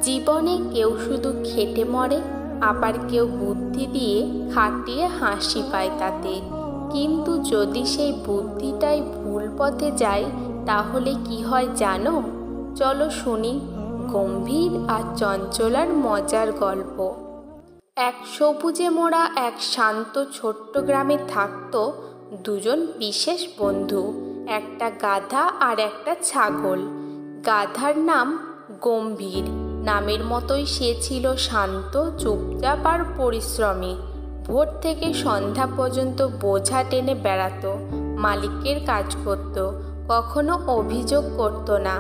জীবনে কেউ শুধু খেটে মরে, আবার কেউ বুদ্ধি দিয়ে খাটিয়ে হাসি পায় তাতে। কিন্তু যদি সেই বুদ্ধিটাই ভুল পথে যায়, তাহলে কি হয় জানো? চলো শুনি গম্ভীর আর চঞ্চলার মজার গল্প। এক সবুজে মোড়া এক শান্ত ছোট্ট গ্রামে থাকতো দুজন বিশেষ বন্ধু, একটা গাধা আর একটা ছাগল। গাধার নাম গম্ভীর, নামের মতোই সে ছিল শান্ত, চুপচাপ আর পরিশ্রমী। ভোর থেকে সন্ধ্যা পর্যন্ত বোঝা টেনে বেড়াতো, মালিকের কাজ করত, কখনো অভিযোগ করতো না।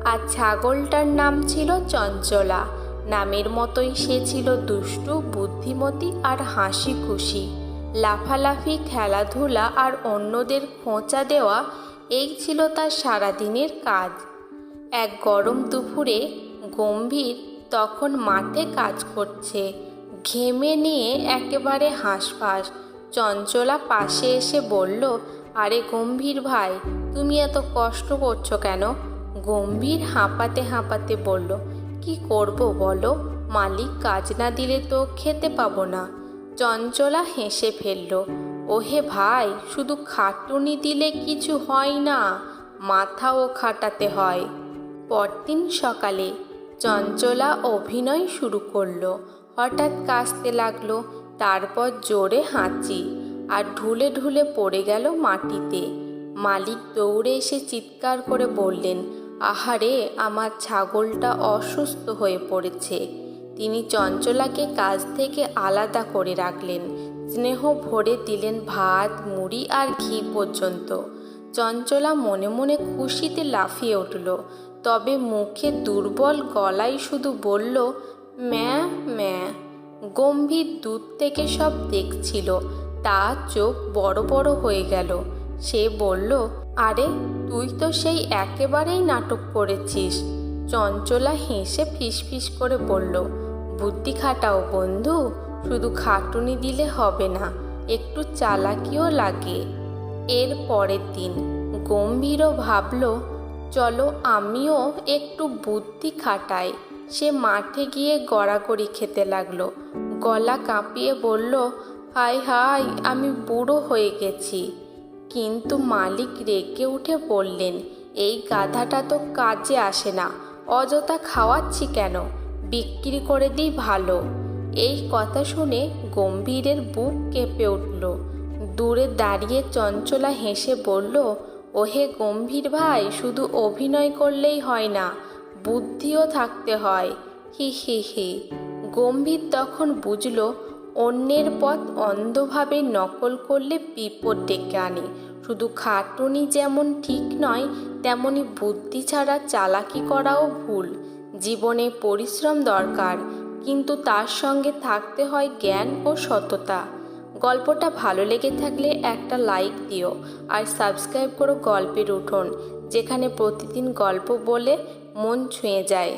আর ছাগলটার নাম ছিল চঞ্চলা, নামের মতোই সে ছিল দুষ্টু, বুদ্ধিমতী আর হাসি খুশি। লাফালাফি, খেলাধুলা আর অন্যদের খোঁচা দেওয়া, এই ছিল তার সারাদিনের কাজ। এক গরম দুপুরে গম্ভীর তখন মাঠে কাজ করছে, ঘেমে নিয়ে একেবারে হাঁসফাঁস। চঞ্চলা পাশে এসে বলল, আরে গম্ভীর ভাই, তুমি এত কষ্ট করছো কেন? গম্ভীর হাঁপাতে হাঁপাতে বলল, কি করব বলো, মালিক কাজ না দিলে তো খেতে পাবো না। চঞ্চলা হেসে ফেলল, ওহে ভাই, শুধু খাটুনি দিলে কিছু হয় না, মাথাও খাটাতে হয়। পরদিন সকালে চঞ্চলা অভিনয় শুরু করলো। হঠাৎ কাশতে লাগলো, তারপর জোরে হাঁচি, আর ঢুলে ঢুলে পড়ে গেল মাটিতে। মালিক দৌড়ে এসে চিৎকার করে বললেন, আহারে, আমার ছাগলটা অসুস্থ হয়ে পড়েছে। তিনি চঞ্চলাকে কাজ থেকে আলাদা করে রাখলেন, স্নেহ ভরে দিলেন ভাত, মুড়ি আর ঘি পর্যন্ত। চঞ্চলা মনে মনে খুশিতে লাফিয়ে উঠল, তবে মুখে দুর্বল গলায় শুধু বলল, ম্যাঁ ম্যাঁ। গম্ভীর দূর থেকে সব দেখছিল, তার চোখ বড় বড় হয়ে গেল। সে বলল, আরে, তুই তো সেই একেবারেই নাটক করেছিস। চঞ্চলা হেসে ফিসফিস করে বলল, বুদ্ধি খাটাও বন্ধু, শুধু খাটুনি দিলে হবে না, একটু চালাকিও লাগে। এর পরের দিন গম্ভীরও ভাবল, চলো আমিও একটু বুদ্ধি খাটাই। সে মাঠে গিয়ে গড়াগড়ি খেতে লাগলো, গলা কাঁপিয়ে বলল, হায় হায়, আমি বুড়ো হয়ে গেছি। কিন্তু মালিক রেগে উঠে বললেন, এই গাধাটা তো কাজে আসে না, অযথা খাওয়াচ্ছি কেন, বিক্রি করে দিই ভালো। এই কথা শুনে গম্ভীরের বুক কেঁপে উঠল। দূরে দাঁড়িয়ে চঞ্চলা হেসে বলল, ওহে গম্ভীর ভাই, শুধু অভিনয় করলেই হয় না, বুদ্ধিও থাকতে হয়, হি হি হি। গম্ভীর তখন বুঝল, অন্যের পথ অন্ধভাবে নকল করলে বিপদ ডেকে আনে। শুধু খাটুনি যেমন ঠিক নয়, তেমনি বুদ্ধি ছাড়া চালাকি করাও ভুল। জীবনে পরিশ্রম দরকার, কিন্তু তার সঙ্গে থাকতে হয় জ্ঞান ও সততা। গল্পটা ভালো লেগে থাকলে একটা লাইক দিও, আর সাবস্ক্রাইব করো গল্পের উঠোন, যেখানে প্রতিদিন গল্প বলে মন ছুঁয়ে যায়।